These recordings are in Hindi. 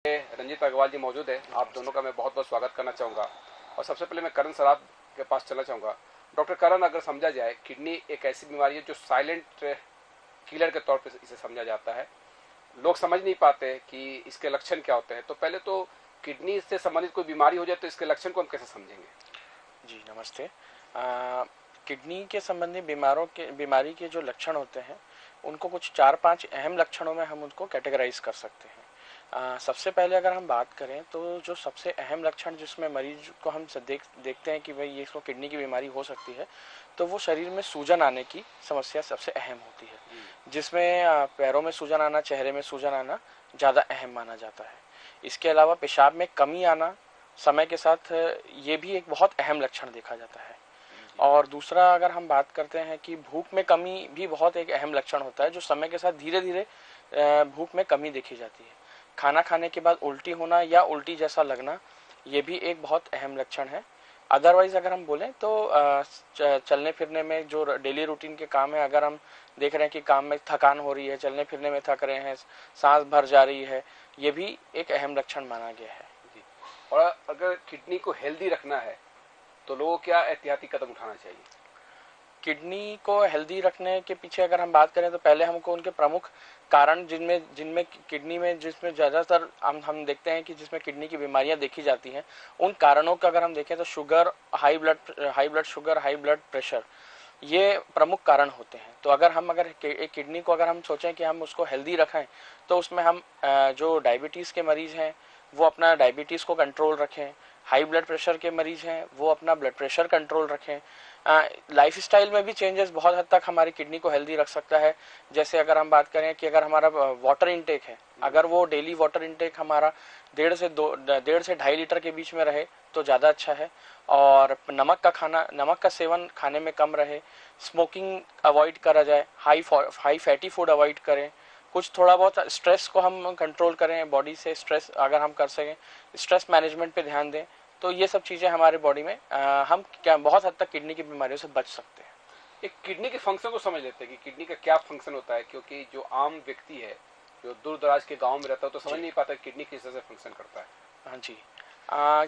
रंजीत अग्रवाल जी मौजूद है। आप दोनों का मैं बहुत बहुत स्वागत करना चाहूँगा। और सबसे पहले मैं करण सराफ के पास चलना चाहूँगा। डॉक्टर करण, अगर समझा जाए, किडनी एक ऐसी बीमारी है जो साइलेंट किलर के तौर पर इसे समझा जाता है। लोग समझ नहीं पाते कि इसके लक्षण क्या होते हैं। तो पहले तो किडनी से संबंधित कोई बीमारी हो जाए तो इसके लक्षण को हम कैसे समझेंगे? जी नमस्ते। किडनी के संबंधी बीमारी के जो लक्षण होते हैं उनको कुछ 4-5 अहम लक्षणों में हम उनको कैटेगराइज कर सकते हैं। सबसे पहले अगर हम बात करें तो जो सबसे अहम लक्षण जिसमें मरीज को हम देखते हैं कि भाई ये इसको किडनी की बीमारी हो सकती है, तो वो शरीर में सूजन आने की समस्या सबसे अहम होती है, जिसमें पैरों में सूजन आना, चेहरे में सूजन आना ज़्यादा अहम माना जाता है। इसके अलावा पेशाब में कमी आना समय के साथ ये भी एक बहुत अहम लक्षण देखा जाता है। और दूसरा अगर हम बात करते हैं कि भूख में कमी भी बहुत एक अहम लक्षण होता है, जो समय के साथ धीरे धीरे भूख में कमी देखी जाती है। खाना खाने के बाद उल्टी होना या उल्टी जैसा लगना, ये भी एक बहुत अहम लक्षण है। अदरवाइज अगर हम बोलें तो चलने फिरने में जो डेली रूटीन के काम है, अगर हम देख रहे हैं कि काम में थकान हो रही है, चलने फिरने में थक रहे हैं, सांस भर जा रही है, ये भी एक अहम लक्षण माना गया है। और अगर किडनी को हेल्दी रखना है तो लोगों को क्या एहतियाती कदम उठाना चाहिए? किडनी को हेल्दी रखने के पीछे अगर हम बात करें तो पहले हमको उनके प्रमुख कारण जिनमें जिनमें किडनी में जिसमें ज़्यादातर हम देखते हैं कि जिसमें किडनी की बीमारियां देखी जाती हैं, उन कारणों का अगर हम देखें तो sugar, high blood sugar, high blood pressure, ये प्रमुख कारण होते हैं। तो अगर एक किडनी को अगर हम सोचें कि हम उसको हेल्दी रखें, तो उसमें हम जो डायबिटीज़ के मरीज़ हैं वो अपना डायबिटीज़ को कंट्रोल रखें, हाई ब्लड प्रेशर के मरीज़ हैं वो अपना ब्लड प्रेशर कंट्रोल रखें। लाइफ स्टाइल में भी चेंजेस बहुत हद तक हमारी किडनी को हेल्दी रख सकता है। जैसे अगर हम बात करें कि अगर हमारा वाटर इनटेक है, अगर वो डेली वाटर इनटेक हमारा 1.5 से 2.5 लीटर के बीच में रहे तो ज़्यादा अच्छा है। और नमक का सेवन खाने में कम रहे, स्मोकिंग अवॉइड करा जाए, हाई फैटी फूड अवॉइड करें, कुछ थोड़ा बहुत स्ट्रेस को हम कंट्रोल करें, बॉडी से स्ट्रेस अगर हम कर सकें, स्ट्रेस मैनेजमेंट पे ध्यान दें, तो ये सब चीज़ें हमारे बॉडी में हम क्या बहुत हद तक किडनी की बीमारियों से बच सकते हैं। एक किडनी के फंक्शन को समझ लेते हैं कि किडनी का क्या फंक्शन होता है, क्योंकि जो आम व्यक्ति है जो दूर दराज के गांव में रहता है तो समझ नहीं पाता किडनी किस तरह से फंक्शन करता है। हाँ जी।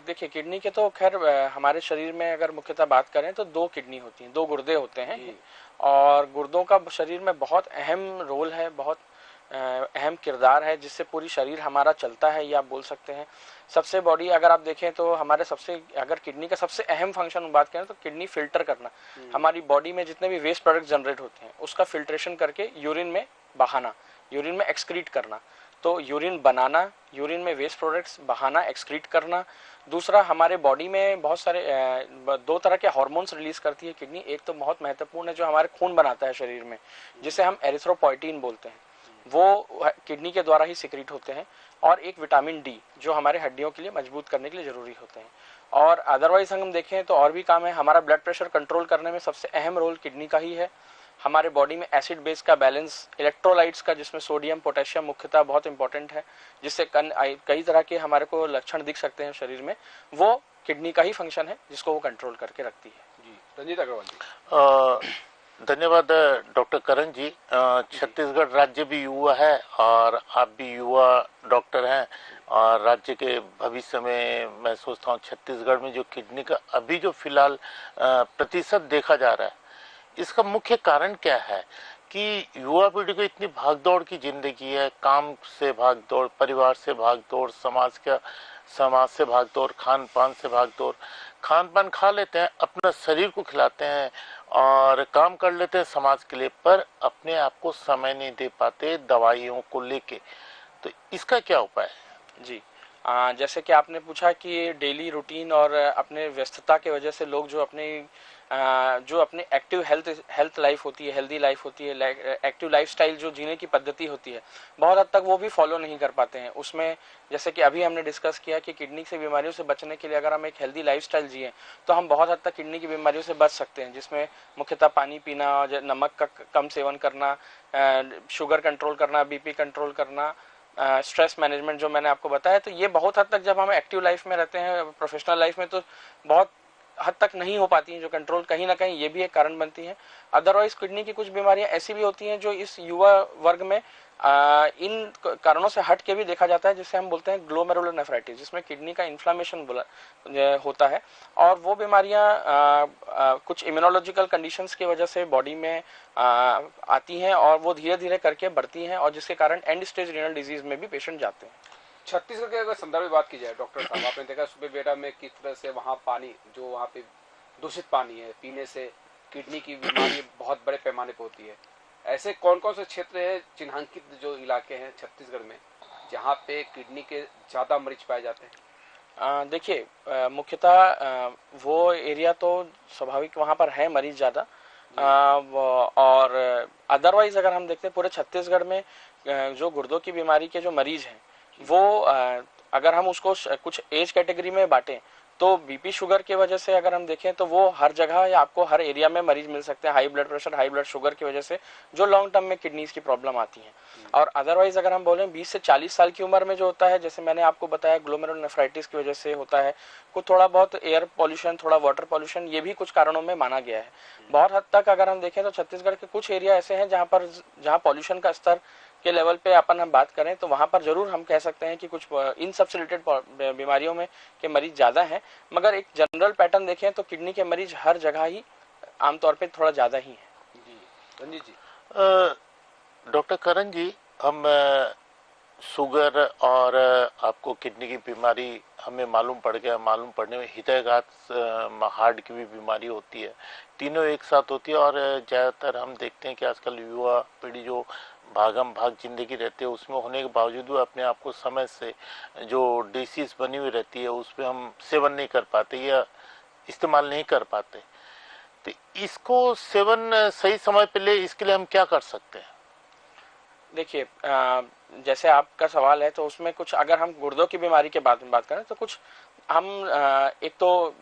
देखिए, किडनी के तो खैर हमारे शरीर में अगर मुख्यतः बात करें तो 2 किडनी होती हैं, 2 गुर्दे होते हैं। और गुर्दों का शरीर में बहुत अहम रोल है, बहुत अहम किरदार है, जिससे पूरी शरीर हमारा चलता है, ये आप बोल सकते हैं। सबसे बॉडी अगर आप देखें तो हमारे अगर किडनी का सबसे अहम फंक्शन बात करें तो किडनी फिल्टर करना, हमारी बॉडी में जितने भी वेस्ट प्रोडक्ट जनरेट होते हैं उसका फिल्ट्रेशन करके यूरिन में बहाना, यूरिन में एक्सक्रीट करना। तो यूरिन बनाना, यूरिन में वेस्ट प्रोडक्ट्स बहाना, एक्सक्रीट करना। दूसरा, हमारे बॉडी में बहुत सारे 2 तरह के हार्मोन्स रिलीज करती है किडनी। एक तो बहुत महत्वपूर्ण है जो हमारे खून बनाता है शरीर में, जिसे हम एरिथ्रोपोइटीन बोलते हैं, वो किडनी के द्वारा ही सिक्रीट होते हैं। और एक विटामिन डी जो हमारे हड्डियों के लिए मजबूत करने के लिए जरूरी होते हैं। और अदरवाइज हम देखें तो और भी काम है। हमारा ब्लड प्रेशर कंट्रोल करने में सबसे अहम रोल किडनी का ही है। हमारे बॉडी में एसिड बेस का बैलेंस, इलेक्ट्रोलाइट्स का, जिसमें सोडियम पोटेशियम मुख्यतः बहुत इंपॉर्टेंट है, जिससे कई तरह के हमारे को लक्षण दिख सकते हैं शरीर में, वो किडनी का ही फंक्शन है जिसको वो कंट्रोल करके रखती है। जी, रंजीत अग्रवाल जी। धन्यवाद डॉक्टर करण जी। छत्तीसगढ़ राज्य भी युवा है और आप भी युवा डॉक्टर हैं, और राज्य के भविष्य में मैं सोचता हूँ छत्तीसगढ़ में जो किडनी का अभी जो फिलहाल प्रतिशत देखा जा रहा है, इसका मुख्य कारण क्या है कि युवा पीढ़ी को इतनी भागदौड़ की जिंदगी है, काम से भागदौड़, परिवार से भागदौड़, समाज से भागदौड़, खान पान से भागदौड़। खान पान खा लेते हैं, अपना शरीर को खिलाते हैं और काम कर लेते हैं समाज के लिए, पर अपने आप को समय नहीं दे पाते दवाइयों को लेके। तो इसका क्या उपाय है? जी, जैसे कि आपने पूछा कि डेली रूटीन और अपने व्यस्तता के वजह से लोग जो अपनी एक्टिव हेल्थ लाइफ होती है, हेल्दी लाइफ होती है, एक्टिव लाइफस्टाइल जो जीने की पद्धति होती है, बहुत हद तक वो भी फॉलो नहीं कर पाते हैं। उसमें जैसे कि अभी हमने डिस्कस किया कि किडनी से बीमारियों से बचने के लिए अगर हम एक हेल्दी लाइफस्टाइल जिए तो हम बहुत हद तक किडनी की बीमारियों से बच सकते हैं, जिसमें मुख्यतः पानी पीना, नमक का कम सेवन करना, शुगर कंट्रोल करना, बीपी कंट्रोल करना, स्ट्रेस मैनेजमेंट जो मैंने आपको बताया। तो ये बहुत हद तक जब हम एक्टिव लाइफ में रहते हैं, प्रोफेशनल लाइफ में, तो बहुत हद तक नहीं हो पाती हैं, जो कंट्रोल कहीं ना कहीं ये भी एक कारण बनती हैं। अदरवाइज किडनी की कुछ बीमारियां ऐसी भी होती हैं जो इस युवा वर्ग में इन कारणों से हट के भी देखा जाता है, जिसे हम बोलते हैं ग्लोमेरुलोनेफ्राइटिस, जिसमें किडनी का इन्फ्लामेशन होता है। और वो बीमारियां कुछ इम्यूनोलॉजिकल कंडीशंस की वजह से बॉडी में आती हैं और वो धीरे धीरे करके बढ़ती हैं, और जिसके कारण एंड स्टेज रीनल डिजीज में भी पेशेंट जाते हैं। छत्तीसगढ़ के अगर संदर्भ में बात की जाए डॉक्टर साहब, आपने देखा सुबह बेटा में किस तरह से वहाँ पानी जो वहाँ पे दूषित पानी है पीने से किडनी की बीमारी बहुत बड़े पैमाने पर होती है। ऐसे कौन कौन से क्षेत्र है चिन्हांकित जो इलाके हैं छत्तीसगढ़ में जहाँ पे किडनी के ज्यादा मरीज पाए जाते हैं? देखिए मुख्यतः वो एरिया तो स्वाभाविक वहाँ पर है मरीज ज़्यादा, और अदरवाइज अगर हम देखते हैं पूरे छत्तीसगढ़ में जो गुर्दों की बीमारी के जो मरीज हैं वो अगर हम उसको कुछ एज कैटेगरी में बांटें तो बीपी शुगर की वजह से अगर हम देखें तो वो हर जगह या आपको हर एरिया में मरीज मिल सकते हैं, high blood pressure high blood sugar की वजह से जो लॉन्ग टर्म में किडनीज की प्रॉब्लम आती है। और अदरवाइज अगर हम बोलें 20 से 40 साल की उम्र में जो होता है, जैसे मैंने आपको बताया ग्लोमेरुलोनेफ्राइटिस की वजह से होता है, कुछ थोड़ा बहुत एयर पॉल्यूशन थोड़ा वाटर पॉल्यूशन, ये भी कुछ कारणों में माना गया है। बहुत हद तक अगर हम देखें तो छत्तीसगढ़ के कुछ एरिया ऐसे हैं जहाँ पॉल्यूशन का स्तर के लेवल पे अपन हम बात करें तो वहां पर जरूर हम कह सकते हैं कि कुछ इन सब से रिलेटेड बीमारियों में के मरीज ज्यादा हैं, मगर एक जनरल पैटर्न देखें तो किडनी के मरीज हर जगह ही आमतौर पे थोड़ा ज्यादा ही हैं। जी रंजीत जी। डॉक्टर करण जी, हम शुगर और आपको किडनी की बीमारी हमें मालूम पड़ गया, मालूम पड़ने में हृदयघात हार्ट की भी बीमारी होती है, तीनों एक साथ होती है। और ज़्यादातर हम देखते हैं कि आजकल युवा पीढ़ी जो भागम भाग जिंदगी रहती है उसमें होने के बावजूद भी अपने आप को समय से जो डिसीज बनी हुई रहती है उस पर हम सेवन नहीं कर पाते या इस्तेमाल नहीं कर पाते। तो इसको सेवन सही समय पे ले, इसके लिए हम क्या कर सकते हैं? देखिए जैसे आपका सवाल है तो उसमें कुछ अगर हम गुर्दों की बीमारी के बारे में बात करें तो कुछ हम एक तो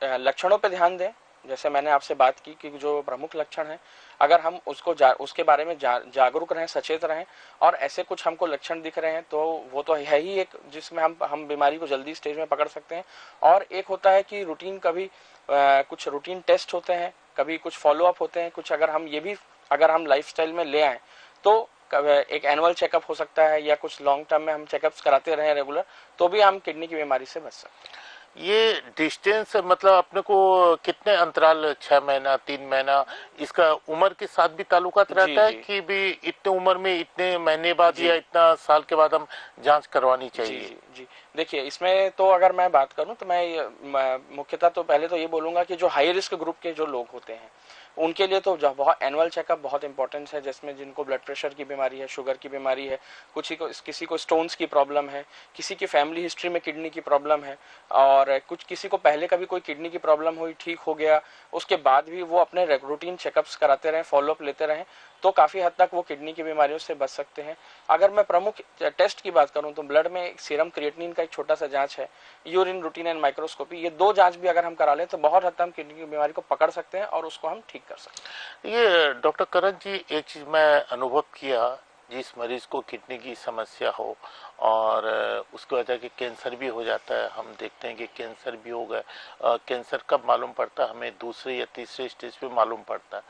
लक्षणों पे ध्यान दें, जैसे मैंने आपसे बात की कि जो प्रमुख लक्षण है अगर हम उसको उसके बारे में जागरूक रहें, सचेत रहें, और ऐसे कुछ हमको लक्षण दिख रहे हैं तो वो तो है ही एक जिसमें हम बीमारी को जल्दी स्टेज में पकड़ सकते हैं। और एक होता है कि रूटीन कभी कुछ रूटीन टेस्ट होते हैं, कभी कुछ फॉलो अप होते हैं, कुछ अगर हम ये भी अगर हम लाइफस्टाइल में ले आए तो एक एनुअल चेकअप हो सकता है, या कुछ लॉन्ग टर्म में हम चेकअप्स कराते रहें रेगुलर, तो भी हम किडनी की बीमारी से बच सकते हैं। ये डिस्टेंस मतलब अपने को कितने अंतराल, 6 महीना 3 महीना, इसका उम्र के साथ भी ताल्लुकात रहता है कि भी इतने उम्र में इतने महीने बाद या इतना साल के बाद हम जांच करवानी चाहिए? जी देखिए इसमें तो अगर मैं बात करूं तो मैं मुख्यतः तो पहले तो ये बोलूंगा कि जो हाई रिस्क ग्रुप के जो लोग होते हैं उनके लिए तो बहुत एनुअल चेकअप बहुत इंपॉर्टेंस है, जिसमें जिनको ब्लड प्रेशर की बीमारी है, शुगर की बीमारी है, किसी को स्टोन्स की प्रॉब्लम है, किसी की फैमिली हिस्ट्री में किडनी की प्रॉब्लम है, और कुछ किसी को पहले कभी कोई किडनी की प्रॉब्लम हुई, ठीक हो गया, उसके बाद भी वो अपने रूटीन चेकअप्स कराते रहें, फॉलोअप लेते रहें, तो काफ़ी हद तक वो किडनी की बीमारियों से बच सकते हैं। अगर मैं प्रमुख टेस्ट की बात करूं तो ब्लड में सीरम क्रिएटिनिन का एक छोटा सा जांच है, यूरिन रूटीन एंड माइक्रोस्कोपी, ये दो जांच भी अगर हम करा लें तो बहुत हद तक हम किडनी की बीमारी को पकड़ सकते हैं और उसको हम ठीक कर सकते हैं। ये डॉक्टर करण जी, एक चीज़ मैं अनुभव किया, जिस मरीज को किडनी की समस्या हो और उसकी वजह कि कैंसर भी हो जाता है, हम देखते हैं कि कैंसर भी हो गया, कैंसर कब मालूम पड़ता है हमें? दूसरे या तीसरे स्टेज पे मालूम पड़ता है।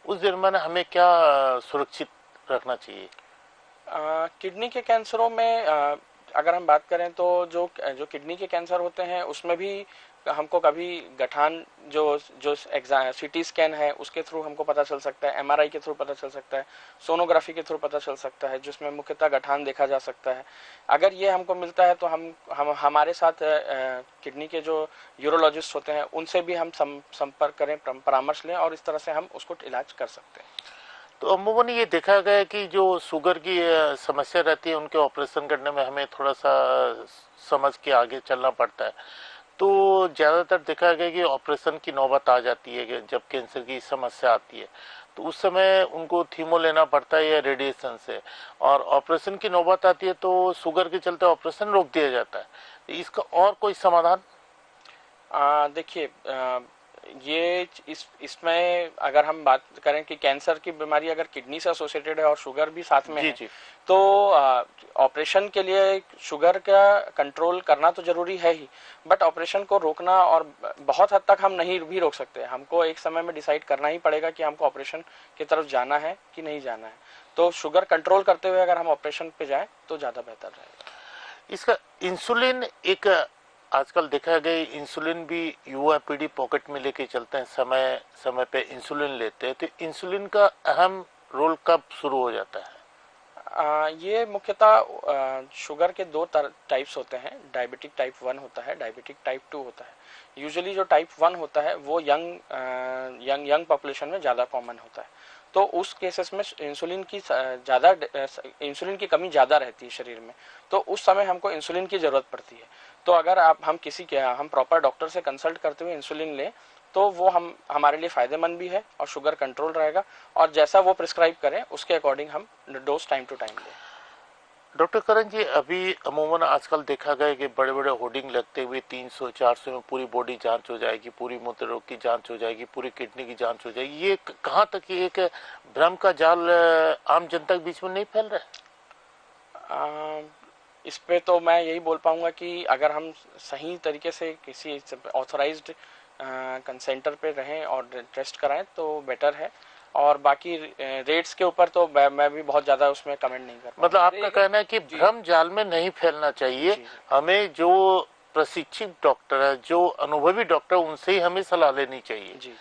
उस दरमियान हमें क्या सुरक्षित रखना चाहिए? किडनी के कैंसरों में अगर हम बात करें तो जो किडनी के कैंसर होते हैं उसमें भी हमको कभी गठान जो जो सीटी स्कैन है उसके थ्रू हमको पता चल सकता है, एमआरआई के थ्रू पता चल सकता है, सोनोग्राफी के थ्रू पता चल सकता है, जिसमें मुख्यतः गठान देखा जा सकता है। अगर ये हमको मिलता है तो हम हमारे साथ किडनी के जो यूरोलॉजिस्ट होते हैं उनसे भी हम संपर्क करें, परामर्श लें, और इस तरह से हम उसको इलाज कर सकते हैं। तो अमूमन ये देखा गया है कि जो शुगर की समस्या रहती है उनके ऑपरेशन करने में हमें थोड़ा सा समझ के आगे चलना पड़ता है। तो ज़्यादातर देखा गया कि ऑपरेशन की नौबत आ जाती है कि जब कैंसर की समस्या आती है तो उस समय उनको थीमो लेना पड़ता है या रेडिएशन से, और ऑपरेशन की नौबत आती है तो शुगर के चलते ऑपरेशन रोक दिया जाता है। इसका और कोई समाधान? देखिए ये इसमें अगर हम बात करें कि कैंसर की बीमारी अगर किडनी से एसोसिएटेड है और शुगर भी साथ में जी है, जी। तो ऑपरेशन के लिए शुगर का कंट्रोल करना तो जरूरी है ही, बट ऑपरेशन को रोकना और बहुत हद तक हम नहीं भी रोक सकते। हमको एक समय में डिसाइड करना ही पड़ेगा कि हमको ऑपरेशन की तरफ जाना है कि नहीं जाना है। तो शुगर कंट्रोल करते हुए अगर हम ऑपरेशन पे जाएं तो ज़्यादा बेहतर रहेगा। इसका इंसुलिन एक आजकल देखा गया, इंसुलिन भी युवा पीढ़ी पॉकेट में लेके चलते हैं, समय समय पे इंसुलिन लेते हैं, तो इंसुलिन का अहम रोल कब शुरू हो जाता है? ये मुख्यतः शुगर के दो टाइप्स होते हैं। डायबिटिक टाइप 1 होता है, डायबिटिक टाइप 2 होता है। यूजुअली जो टाइप 1 होता है वो यंग पॉपुलेशन में ज़्यादा कॉमन होता है। तो उस केसेस में इंसुलिन की कमी ज़्यादा रहती है शरीर में, तो उस समय हमको इंसुलिन की ज़रूरत पड़ती है। तो अगर हम प्रॉपर डॉक्टर से कंसल्ट करते हुए इंसुलिन लें तो वो हमारे लिए फ़ायदेमंद भी है और शुगर कंट्रोल रहेगा, और जैसा वो प्रिस्क्राइब करें उसके अकॉर्डिंग हम डोज टाइम टू टाइम लें। डॉक्टर करण जी, अभी अमूमन आजकल देखा गया कि बड़े बड़े होर्डिंग लगते हुए 300-400 में पूरी बॉडी जांच हो जाएगी, पूरी मूत्र रोग की जांच हो जाएगी, पूरी किडनी की जांच हो जाएगी। ये कहाँ तक ये एक भ्रम का जाल आम जनता के बीच में नहीं फैल रहा है? इस पे तो मैं यही बोल पाऊंगा कि अगर हम सही तरीके से किसी ऑथराइज्ड कंसेंटर पे रहें और टेस्ट कराएं तो बेटर है, और बाकी रेट्स के ऊपर तो मैं भी बहुत ज़्यादा उसमें कमेंट नहीं कर पाऊंगा। मतलब आपका कहना है कि भ्रम जाल में नहीं फैलना चाहिए, हमें जो प्रशिक्षित डॉक्टर है, जो अनुभवी डॉक्टर, उनसे ही हमें सलाह लेनी चाहिए। जी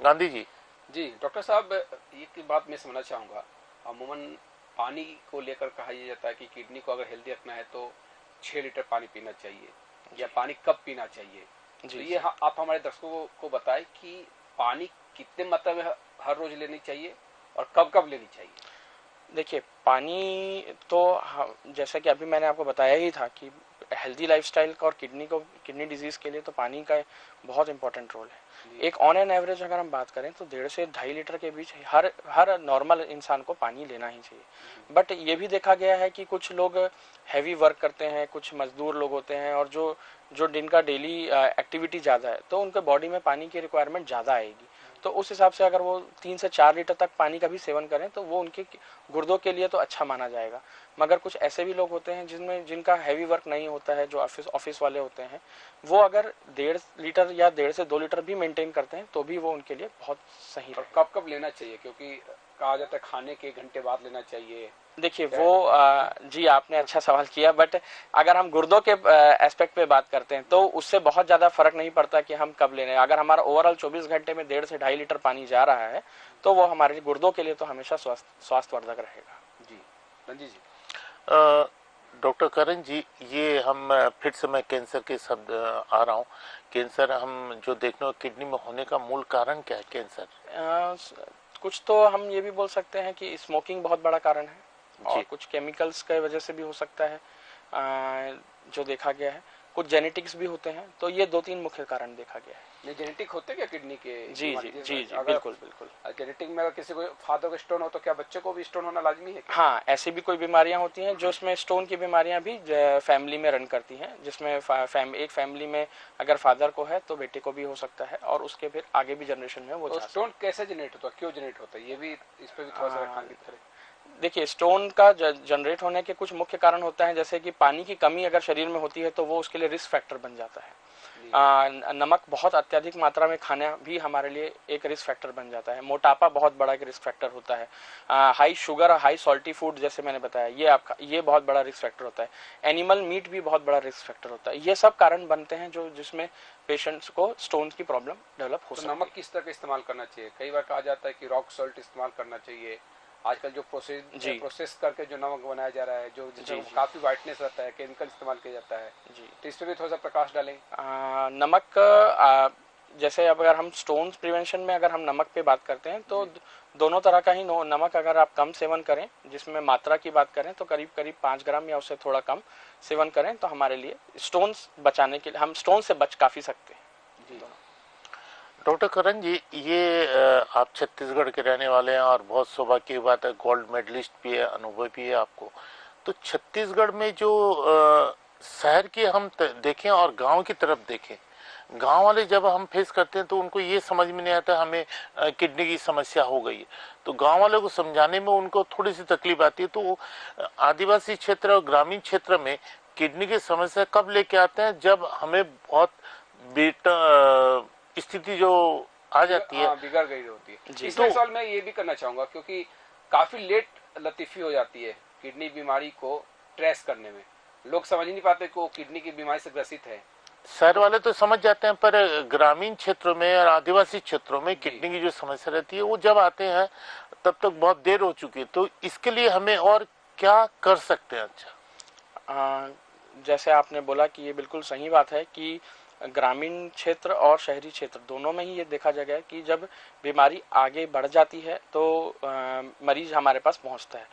गांधी जी। जी डॉक्टर साहब, एक बात मैं समझना चाहूँगा। अमूमन पानी को लेकर कहा यह जाता है कि किडनी को अगर हेल्दी रखना है तो 6 लीटर पानी पीना चाहिए, या पानी कब पीना चाहिए। तो ये आप हमारे दर्शकों को बताएं कि पानी कितने मात्रा में हर रोज लेनी चाहिए और कब कब लेनी चाहिए। देखिए, पानी तो जैसा कि अभी मैंने आपको बताया ही था कि हेल्दी लाइफस्टाइल और किडनी डिजीज के लिए तो पानी का बहुत इंपॉर्टेंट रोल है। एक ऑन एन एवरेज अगर हम बात करें तो 1.5 से 2.5 लीटर के बीच हर नॉर्मल इंसान को पानी लेना ही चाहिए। बट ये भी देखा गया है कि कुछ लोग हैवी वर्क करते हैं, कुछ मजदूर लोग होते हैं, और जो दिन का डेली एक्टिविटी ज़्यादा है, तो उनके बॉडी में पानी की रिक्वायरमेंट ज़्यादा आएगी। तो उस हिसाब से अगर वो 3 से 4 लीटर तक पानी का भी सेवन करें तो वो उनके गुर्दों के लिए तो अच्छा माना जाएगा। मगर कुछ ऐसे भी लोग होते हैं जिनका हैवी वर्क नहीं होता है, जो ऑफिस वाले होते हैं, वो अगर 1.5 लीटर या 1.5 से 2 लीटर भी मेंटेन करते हैं तो भी वो उनके लिए बहुत सही है। कब कब लेना चाहिए, क्योंकि कहा जाता है खाने के घंटे बाद लेना चाहिए। देखिए वो जी आपने अच्छा सवाल किया, बट अगर हम गुर्दों के एस्पेक्ट पे बात करते हैं तो उससे बहुत ज़्यादा फर्क नहीं पड़ता कि हम कब ले रहे हैं। अगर हमारा ओवरऑल 24 घंटे में 1.5 से 2.5 लीटर पानी जा रहा है तो वो हमारे गुर्दों के लिए तो हमेशा स्वास्थ्यवर्धक रहेगा। जी रंजीत जी। डॉक्टर करण जी, ये हम फिर से मैं कैंसर के शब्द आ रहा हूँ। कैंसर हम जो देखने किडनी में होने का मूल कारण क्या है कैंसर? कुछ तो हम ये भी बोल सकते हैं कि स्मोकिंग बहुत बड़ा कारण है, और कुछ केमिकल्स की वजह से भी हो सकता है जो देखा गया है। कुछ जेनेटिक्स भी होते हैं, तो ये 2-3 मुख्य कारण देखा गया है। नहीं, जेनेटिक होते क्या किडनी के? जी जी जी जी, बिल्कुल बिल्कुल। जेनेटिक में अगर किसी को फादर को स्टोन हो तो क्या बच्चे को भी स्टोन होना लाजमी है? हाँ, ऐसी भी कोई बीमारियां होती हैं जो इसमें स्टोन की बीमारियां भी फैमिली में रन करती हैं, जिसमें एक फैमिली में अगर फादर को है तो बेटे को भी हो सकता है, और उसके फिर आगे भी जनरेशन में वो। तो स्टोन कैसे जनरेट होता है, क्यों जनरेट होता है, ये भी इस पर भी थोड़ा सा रेखांकित करें। देखिए, स्टोन का जनरेट होने के कुछ मुख्य कारण होता है, जैसे कि पानी की कमी अगर शरीर में होती है तो वो उसके लिए रिस्क फैक्टर बन जाता है। नमक बहुत अत्यधिक मात्रा में खाना भी हमारे लिए एक रिस्क फैक्टर बन जाता है। मोटापा बहुत बड़ा एक रिस्क फैक्टर होता है। High sugar, high salty food जैसे मैंने बताया, ये बहुत बड़ा रिस्क फैक्टर होता है। एनिमल मीट भी बहुत बड़ा रिस्क फैक्टर होता है। ये सब कारण बनते हैं जिसमें पेशेंट्स को स्टोन की प्रॉब्लम डेवलप हो सकती है। नमक किस तरह का इस्तेमाल करना चाहिए? कई बार कहा जाता है कि रॉक सॉल्ट इस्तेमाल करना चाहिए। आजकल जो प्रोसेस करके जो नमक बनाया जा रहा है, जो जिसमें काफी वाइटनेस रहता है, केमिकल इस्तेमाल किया जाता है जी, तो इस पर भी थोड़ा सा प्रकाश डालें। नमक जैसे अब अगर हम स्टोन्स प्रिवेंशन में अगर हम नमक पे बात करते हैं तो दोनों तरह का ही नमक अगर आप कम सेवन करें, जिसमें मात्रा की बात करें तो करीब करीब 5 ग्राम या उससे थोड़ा कम सेवन करें तो हमारे लिए स्टोन्स बचाने के लिए हम स्टोन से बच काफी सकते हैं जी। डॉक्टर करण जी, ये आप छत्तीसगढ़ के रहने वाले हैं और बहुत सौभाग्य की बात है, गोल्ड मेडलिस्ट भी है, अनुभव भी है आपको। तो छत्तीसगढ़ में जो शहर की हम देखें और गांव की तरफ देखें, गांव वाले जब हम फेस करते हैं तो उनको ये समझ में नहीं आता हमें किडनी की समस्या हो गई है। तो गांव वालों को समझाने में उनको थोड़ी सी तकलीफ आती है। तो आदिवासी क्षेत्र और ग्रामीण क्षेत्र में किडनी की समस्या कब लेके आते हैं, जब हमें बहुत स्थिति जो आ जाती है, बिगड़ गई होती है। जी। इसमें सवाल मैं ये भी करना चाहूंगा, क्योंकि काफी लेट लतीफी हो जाती है किडनी बीमारी को ट्रेस करने में। लोग समझ ही नहीं पाते कि वो किडनी की बीमारी से ग्रसित है। शहर वाले तो समझ जाते हैं, पर ग्रामीण क्षेत्रों में और आदिवासी क्षेत्रों में किडनी की जो समस्या रहती है वो जब आते हैं तब तक बहुत देर हो चुकी है। तो इसके लिए हमें और क्या कर सकते हैं? अच्छा, जैसे आपने बोला कि ये बिल्कुल सही बात है कि ग्रामीण क्षेत्र और शहरी क्षेत्र दोनों में ही ये देखा जा गया है कि जब बीमारी आगे बढ़ जाती है तो मरीज हमारे पास पहुंचता है।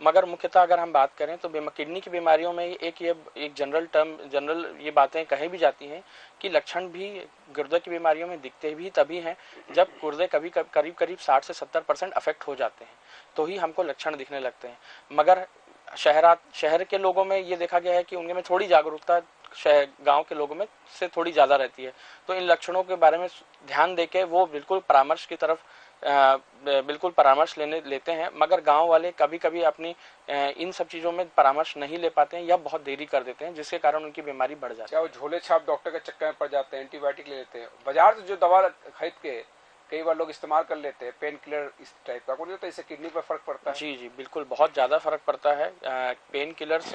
मगर मुख्यतः अगर हम बात करें तो किडनी की बीमारियों में एक जनरल ये बातें कही भी जाती हैं कि लक्षण भी गुर्दे की बीमारियों में दिखते भी तभी हैं जब गुर्दे करीब 60 से 70% अफेक्ट हो जाते हैं, तो ही हमको लक्षण दिखने लगते हैं। मगर शहर के लोगों में ये देखा गया है कि उनमें थोड़ी जागरूकता गांव के लोगों में से थोड़ी ज्यादा रहती है, तो इन लक्षणों के बारे में ध्यान देके वो बिल्कुल परामर्श की तरफ बिल्कुल परामर्छ लेते हैं। मगर गांव वाले कभी कभी अपनी इन सब चीजों में परामर्श नहीं ले पाते हैं या बहुत देरी कर देते हैं, जिसके कारण उनकी बीमारी बढ़ जाती है। वो झोले छाप डॉक्टर के चक्कर में पड़ जाते हैं, एंटीबायोटिक ले लेते हैं, बाजार से जो दवा खरीद के कई बार लोग इस्तेमाल कर लेते हैं, पेन किलर इस टाइप का, तो इससे किडनी पर फर्क पड़ता है। जी बिल्कुल, बहुत ज़्यादा फर्क पड़ता है। पेन किलर्स,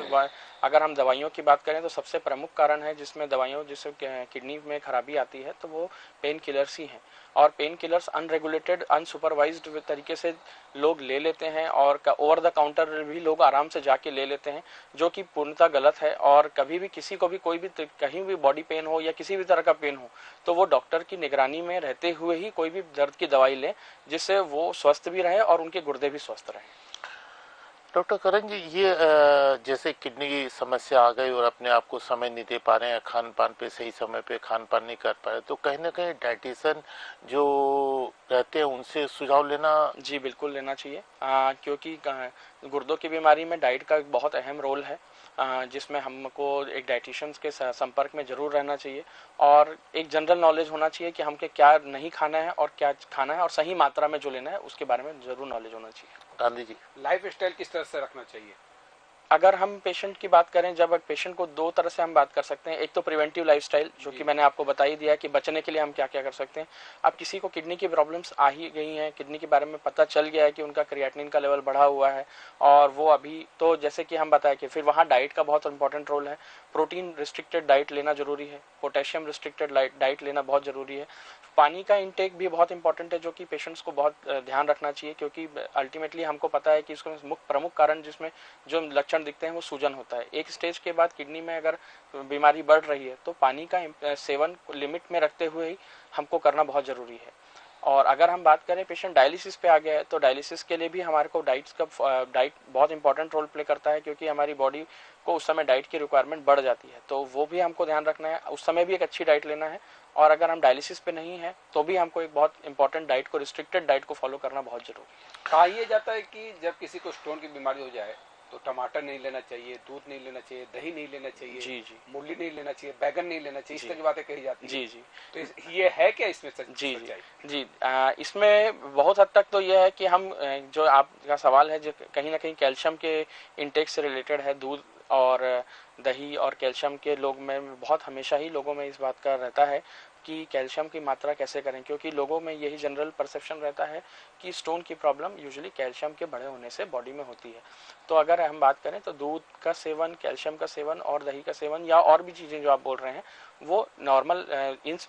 अगर हम दवाइयों की बात करें तो सबसे प्रमुख कारण है जिसमें दवाइयों जिससे किडनी में खराबी आती है तो वो पेन किलर्स ही हैं। और पेन किलर्स अनरेगुलेटेड अनसुपरवाइज्ड तरीके से लोग ले लेते हैं और ओवर द काउंटर भी लोग आराम से जाके ले लेते हैं, जो कि पूर्णतः गलत है। और कभी भी किसी को भी कोई भी कहीं भी बॉडी पेन हो या किसी भी तरह का पेन हो तो वो डॉक्टर की निगरानी में रहते हुए ही कोई भी दर्द की दवाई लें, जिससे वो स्वस्थ भी रहे और उनके गुर्दे भी स्वस्थ रहें। डॉक्टर करण जी, ये जैसे किडनी की समस्या आ गई और अपने आप को समय नहीं दे पा रहे हैं, खान पान पे सही समय पे खान पान नहीं कर पा रहे, तो कहीं ना कहीं डाइटिशियन जो रहते हैं उनसे सुझाव लेना। जी बिल्कुल लेना चाहिए, क्योंकि गुर्दों की बीमारी में डाइट का एक बहुत अहम रोल है, जिसमें हमको एक डाइटिशियन के संपर्क में जरूर रहना चाहिए और एक जनरल नॉलेज होना चाहिए कि हमके क्या नहीं खाना है और क्या खाना है और सही मात्रा में जो लेना है उसके बारे में जरूर नॉलेज होना चाहिए। गांधी जी, लाइफ स्टाइल किस तरह से रखना चाहिए? अगर हम पेशेंट की बात करें, जब पेशेंट को दो तरह से हम बात कर सकते हैं। एक तो प्रिवेंटिव लाइफस्टाइल, जो कि मैंने आपको बता ही दिया कि बचने के लिए हम क्या क्या कर सकते हैं। अब किसी को किडनी की प्रॉब्लम्स आ ही गई हैं, किडनी के बारे में पता चल गया है कि उनका क्रिएटिनिन का लेवल बढ़ा हुआ है और वो अभी तो जैसे कि हम बताएं कि फिर वहाँ डाइट का बहुत इंपॉर्टेंट रोल है। प्रोटीन रिस्ट्रिक्टेड डाइट लेना जरूरी है, पोटेशियम रिस्ट्रिक्टेड डाइट लेना बहुत जरूरी है। पानी का इंटेक भी बहुत इंपॉर्टेंट है, जो कि पेशेंट्स को बहुत ध्यान रखना चाहिए, क्योंकि अल्टीमेटली हमको पता है कि इसका प्रमुख कारण जिसमें जो लक्षण दिखते हैं वो सूजन होता है। एक स्टेज के बाद किडनी में अगर बीमारी बढ़ रही है तो पानी का सेवन लिमिट में रखते हुए ही हमको करना बहुत जरूरी है। और अगर हम बात करें पेशेंट डायलिसिस पे आ गया है तो डायलिसिस के लिए भी हमारे को डाइट बहुत इंपॉर्टेंट रोल प्ले करता है, क्योंकि हमारी बॉडी को उस समय डाइट की रिक्वायरमेंट बढ़ जाती है, तो वो भी हमको ध्यान रखना है, उस समय भी एक अच्छी डाइट लेना है। और अगर हम डायलिसिस पे नहीं है तो भी हमको एक बहुत इंपॉर्टेंट डाइट को, रिस्ट्रिक्टेड डाइट को फॉलो करना बहुत जरूरी है। कहा यह जाता है कि जब किसी को स्टोन की बीमारी हो जाए तो टमाटर नहीं लेना चाहिए, दूध नहीं लेना चाहिए, दही नहीं लेना चाहिए, जी मूली नहीं लेना चाहिए, बैगन नहीं लेना चाहिए, इस तरह की बातें कही जाती है। जी तो ये है क्या इसमें सच? जी इसमें बहुत हद तक तो यह है कि हम जो आपका सवाल है जो कहीं ना कहीं कैल्शियम के इंटेक से रिलेटेड है। दूध और दही और कैल्शियम के लोग में बहुत हमेशा ही लोगों में इस बात का रहता है कि कैल्शियम की मात्रा कैसे करें, क्योंकि लोगों में यही जनरल परसेप्शन रहता है कि स्टोन की प्रॉब्लम यूजुअली कैल्शियम के बढ़े होने से बॉडी में होती है। तो अगर हम बात करें तो दूध का सेवन, कैल्शियम का सेवन और दही का सेवन या और भी चीज़ें जो आप बोल रहे हैं वो नॉर्मल,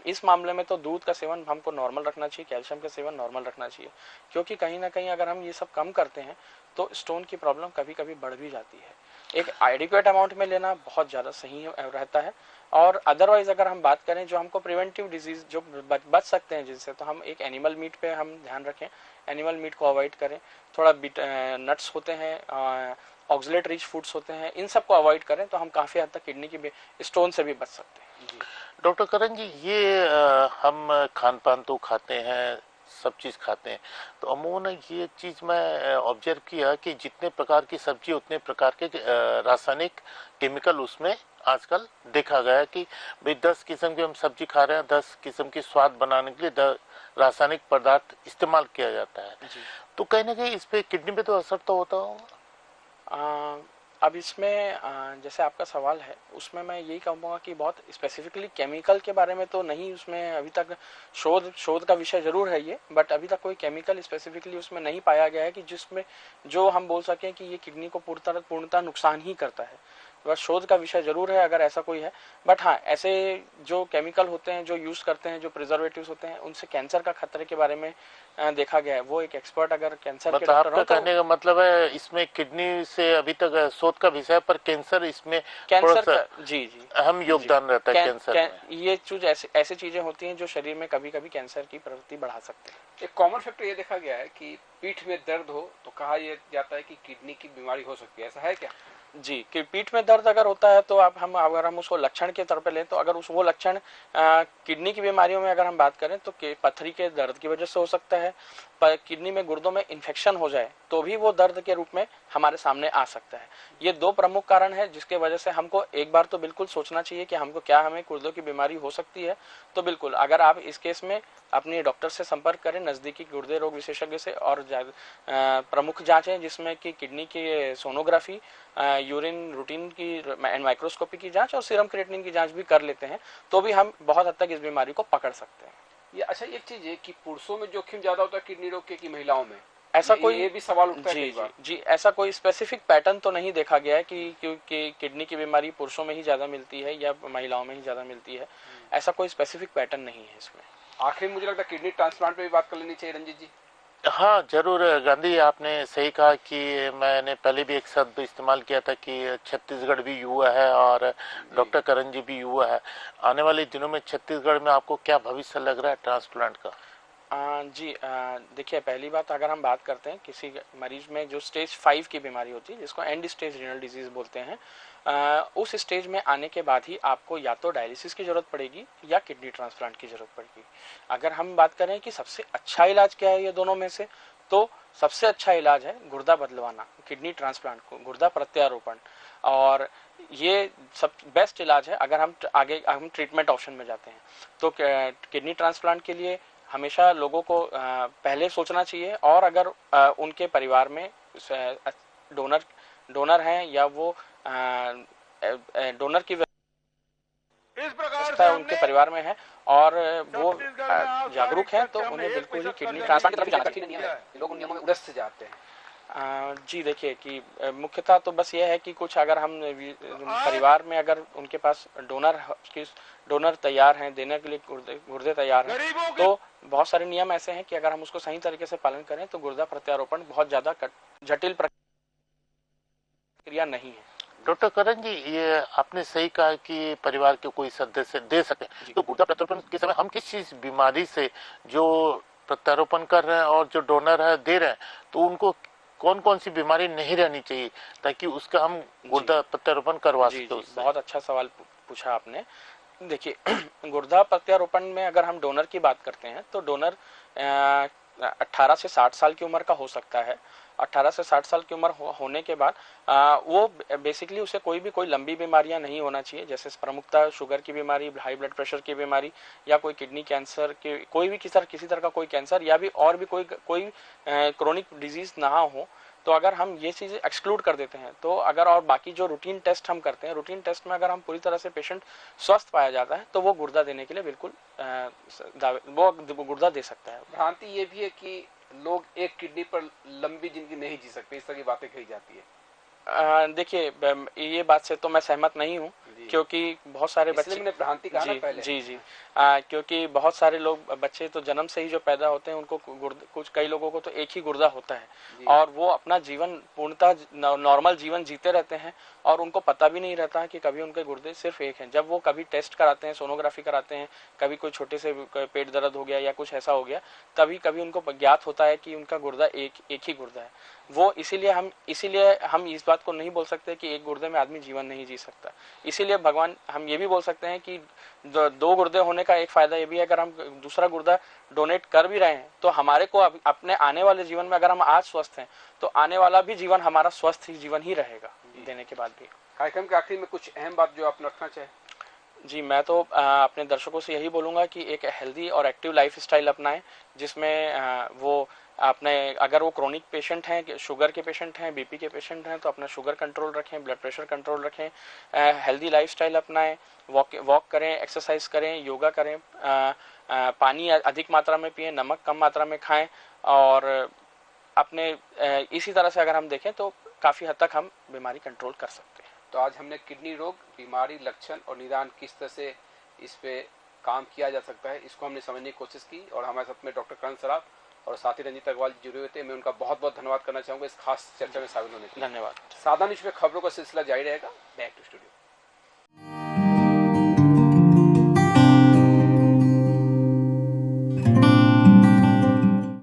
इस मामले में तो दूध का सेवन हमको नॉर्मल रखना चाहिए, कैल्शियम का सेवन नॉर्मल रखना चाहिए, क्योंकि कहीं ना कहीं अगर हम ये सब कम करते हैं तो स्टोन की प्रॉब्लम कभी कभी बढ़ भी जाती है। एक एडिक्वेट अमाउंट में लेना बहुत ज़्यादा सही रहता है। और अदरवाइज अगर हम बात करें जो हमको प्रिवेंटिव डिजीज जो बच सकते हैं जिनसे, तो हम एक एनिमल मीट पे हम ध्यान रखें, एनिमल मीट को अवॉइड करें, थोड़ा नट्स होते हैं, ऑक्सलेट रिच फूड्स होते हैं, इन सब को अवॉइड करें तो हम काफ़ी हद तक किडनी की स्टोन से भी बच सकते हैं। डॉक्टर करण जी, ये हम खान पान तो खाते हैं, सब चीज़ खाते हैं, तो अमूमन ये चीज़ मैं ऑब्जर्व किया कि जितने प्रकार की सब्जी उतने प्रकार के रासायनिक केमिकल उसमें आजकल देखा गया है कि भाई 10 किस्म की हम सब्जी खा रहे हैं, 10 किस्म की स्वाद बनाने के लिए रासायनिक पदार्थ इस्तेमाल किया जाता है। तो कहीं ना कहीं इस पे किडनी पे तो असर तो होता होगा। अब इसमें जैसे आपका सवाल है उसमें मैं यही कहूँगा कि बहुत स्पेसिफिकली केमिकल के बारे में तो नहीं, उसमें अभी तक शोध का विषय जरूर है ये, बट अभी तक कोई केमिकल स्पेसिफिकली उसमें नहीं पाया गया है कि जिसमें जो हम बोल सकें कि ये किडनी को पूर्णतः नुकसान ही करता है। बस शोध का विषय जरूर है अगर ऐसा कोई है, बट हाँ ऐसे जो केमिकल होते हैं जो यूज करते हैं, जो प्रिजर्वेटिव्स होते हैं, उनसे कैंसर का खतरे के बारे में देखा गया है। वो एक एक्सपर्ट अगर कैंसर के डॉक्टर आपका कहने का मतलब है इसमें किडनी से अभी तक शोध का विषय, पर कैंसर इसमें कैंसर जी अहम योगदान रहता है कैंसर में। ये चीज ऐसी चीजें होती हैं जो शरीर में कभी कभी कैंसर की प्रवृत्ति बढ़ा सकते हैं। एक कॉमन फैक्टर ये देखा गया है कि पीठ में दर्द हो तो कहा यह जाता है कि किडनी की बीमारी हो सकती है, ऐसा है क्या? जी, कि पीठ में दर्द अगर होता है तो अगर हम उसको लक्षण के तौर पे लें तो अगर वो लक्षण किडनी की बीमारियों में अगर हम बात करें तो पथरी के दर्द की वजह से हो सकता है, पर किडनी में गुर्दों में इन्फेक्शन हो जाए तो भी वो दर्द के रूप में हमारे सामने आ सकता है। ये दो प्रमुख कारण है जिसके वजह से हमको एक बार तो बिल्कुल सोचना चाहिए कि हमको क्या हमें गुर्दों की बीमारी हो सकती है। तो बिल्कुल अगर आप इस केस में अपने डॉक्टर से संपर्क करें, नजदीकी गुर्दे रोग विशेषज्ञ से, और प्रमुख जांचें जिसमें कि किडनी की सोनोग्राफी, यूरिन रूटीन की एंड माइक्रोस्कोपी की जांच और सीरम क्रिएटिनिन की जांच भी कर लेते हैं तो भी हम बहुत हद तक इस बीमारी को पकड़ सकते हैं। ये अच्छा एक चीज है कि पुरुषों में जोखिम ज्यादा होता है किडनी रोग के कि महिलाओं में, ऐसा कोई ये भी सवाल उठता है जी कई बार। जी ऐसा कोई स्पेसिफिक पैटर्न तो नहीं देखा गया है कि क्योंकि किडनी की बीमारी पुरुषों में ही ज्यादा मिलती है या महिलाओं में ही ज्यादा मिलती है, ऐसा कोई स्पेसिफिक पैटर्न नहीं है इसमें। आखिर मुझे लगता है किडनी ट्रांसप्लांट पे भी बात कर लेनी चाहिए रंजीत जी। हाँ जरूर गांधी, आपने सही कहा कि मैंने पहले भी एक शब्द इस्तेमाल किया था कि छत्तीसगढ़ भी युवा है और डॉक्टर करण जी भी युवा है। आने वाले दिनों में छत्तीसगढ़ में आपको क्या भविष्य लग रहा है ट्रांसप्लांट का? जी देखिए, पहली बात अगर हम बात करते हैं किसी मरीज में जो स्टेज 5 की बीमारी होती है जिसको एंड स्टेज रीनल डिजीज बोलते हैं, उस स्टेज में आने के बाद ही आपको या तो डायलिसिस की जरूरत पड़ेगी या किडनी ट्रांसप्लांट की जरूरत पड़ेगी। अगर हम बात करें कि सबसे अच्छा इलाज क्या है ये दोनों में से, तो सबसे अच्छा इलाज है गुर्दा बदलवाना, किडनी ट्रांसप्लांट को गुर्दा प्रत्यारोपण, और ये सब बेस्ट इलाज है। अगर हम आगे हम ट्रीटमेंट ऑप्शन में जाते हैं तो किडनी ट्रांसप्लांट के लिए हमेशा लोगों को पहले सोचना चाहिए, और अगर उनके परिवार में डोनर हैं या वो डोनर की व्यवस्था उनके परिवार में है और वो जागरूक हैं तो उन्हें बिल्कुल ही किडनी ट्रांसप्लांट की तरफ जाना चाहिए। लोग उन नियमों में उलझ से जाते हैं। जी देखिए कि मुख्यतः तो बस ये है कि कुछ अगर हम परिवार में अगर उनके पास डोनर तैयार हैं देने के लिए, गुर्दे तैयार हैं, तो बहुत सारे नियम ऐसे हैं कि अगर हम उसको सही तरीके से पालन करें तो गुर्दा प्रत्यारोपण बहुत ज्यादा जटिल प्रक्रिया नहीं है। डॉक्टर करण जी, ये आपने सही कहा कि परिवार के कोई सदस्य दे सके, तो गुर्दा प्रत्यारोपण के समय हम किस चीज बीमारी से जो प्रत्यारोपण कर रहे हैं और जो डोनर है दे रहे हैं, तो उनको कौन कौन सी बीमारी नहीं रहनी चाहिए ताकि उसका हम गुर्दा प्रत्यारोपण करवा सके? बहुत अच्छा सवाल पूछा आपने। देखिए गुर्दा प्रत्यारोपण में अगर हम डोनर की बात करते हैं तो डोनर 18 से 60 साल की उम्र का हो सकता है। 18 से 60 साल की उम्र होने के बाद वो बेसिकली उसे कोई लंबी बीमारियां नहीं होना चाहिए, जैसे प्रमुखता शुगर की बीमारी, हाई ब्लड प्रेशर की बीमारी, या कोई किडनी कैंसर के कोई भी किसी तरह का कोई कैंसर, या भी और भी कोई क्रोनिक डिजीज ना हो। तो अगर हम ये चीजें एक्सक्लूड कर देते हैं तो अगर और बाकी जो रूटीन टेस्ट हम करते हैं, रूटीन टेस्ट में अगर हम पूरी तरह से पेशेंट स्वस्थ पाया जाता है तो वो गुर्दा देने के लिए बिल्कुल वो गुर्दा दे सकता है। भ्रांति ये भी है कि लोग एक किडनी पर लंबी जिंदगी नहीं जी सकते, इस तरह की बातें कही जाती है। देखिए ये बात से तो मैं सहमत नहीं हूँ, क्योंकि बहुत सारे बच्चे, मैंने भ्रांति कहा ना पहले। जी क्योंकि बहुत सारे लोग बच्चे तो जन्म से ही जो पैदा होते हैं उनको कई लोगों को तो एक ही गुर्दा होता है और वो अपना जीवन पूर्णतः नॉर्मल जीवन जीते रहते हैं और उनको पता भी नहीं रहता है कि कभी उनके गुर्दे सिर्फ एक हैं। जब वो कभी टेस्ट कराते हैं, सोनोग्राफी कराते हैं, कभी कोई छोटे से पेट दर्द हो गया या कुछ ऐसा हो गया, तभी कभी उनको ज्ञात होता है कि उनका गुर्दा एक ही गुर्दा है। वो इसीलिए हम इस बात को नहीं बोल सकते कि एक गुर्दे में आदमी जीवन नहीं जी सकता। इसीलिए भगवान, हम ये भी बोल सकते हैं कि दो गुर्दे होने का एक फायदा ये भी है, अगर हम दूसरा गुर्दा डोनेट कर भी रहे हैं तो हमारे को अपने आने वाले जीवन में, अगर हम आज स्वस्थ हैं तो आने वाला भी जीवन हमारा स्वस्थ जीवन ही रहेगा देने के बाद भी। कार्यक्रम के आखिर में कुछ अहम बात जो आप रखना चाहें? जी, मैं तो अपने दर्शकों से यही बोलूँगा कि एक हेल्दी और एक्टिव लाइफस्टाइल अपनाएं, जिसमें वो अपने, अगर वो क्रोनिक पेशेंट हैं, शुगर के पेशेंट हैं, बीपी के पेशेंट हैं, तो अपना शुगर कंट्रोल रखें, ब्लड प्रेशर कंट्रोल रखें, हेल्दी लाइफस्टाइल अपनाएं, वॉक करें, एक्सरसाइज करें, योगा करें, पानी अधिक मात्रा में पिएं, नमक कम मात्रा में खाएं, और अपने इसी तरह से अगर हम देखें तो काफ़ी हद तक हम बीमारी कंट्रोल कर सकते हैं। तो आज हमने किडनी रोग, बीमारी, लक्षण और निदान किस तरह से इस पे काम किया जा सकता है, इसको हमने समझने की कोशिश की। और हमारे साथ में डॉक्टर करण सराफ और साथी रंजीत अग्रवाल जी जुड़े हुए थे। मैं उनका बहुत बहुत धन्यवाद करना चाहूँगा इस खास चर्चा में शामिल होने के लिए। धन्यवाद। साधा न्यूज़ में खबरों का सिलसिला जारी रहेगा। Back to studio.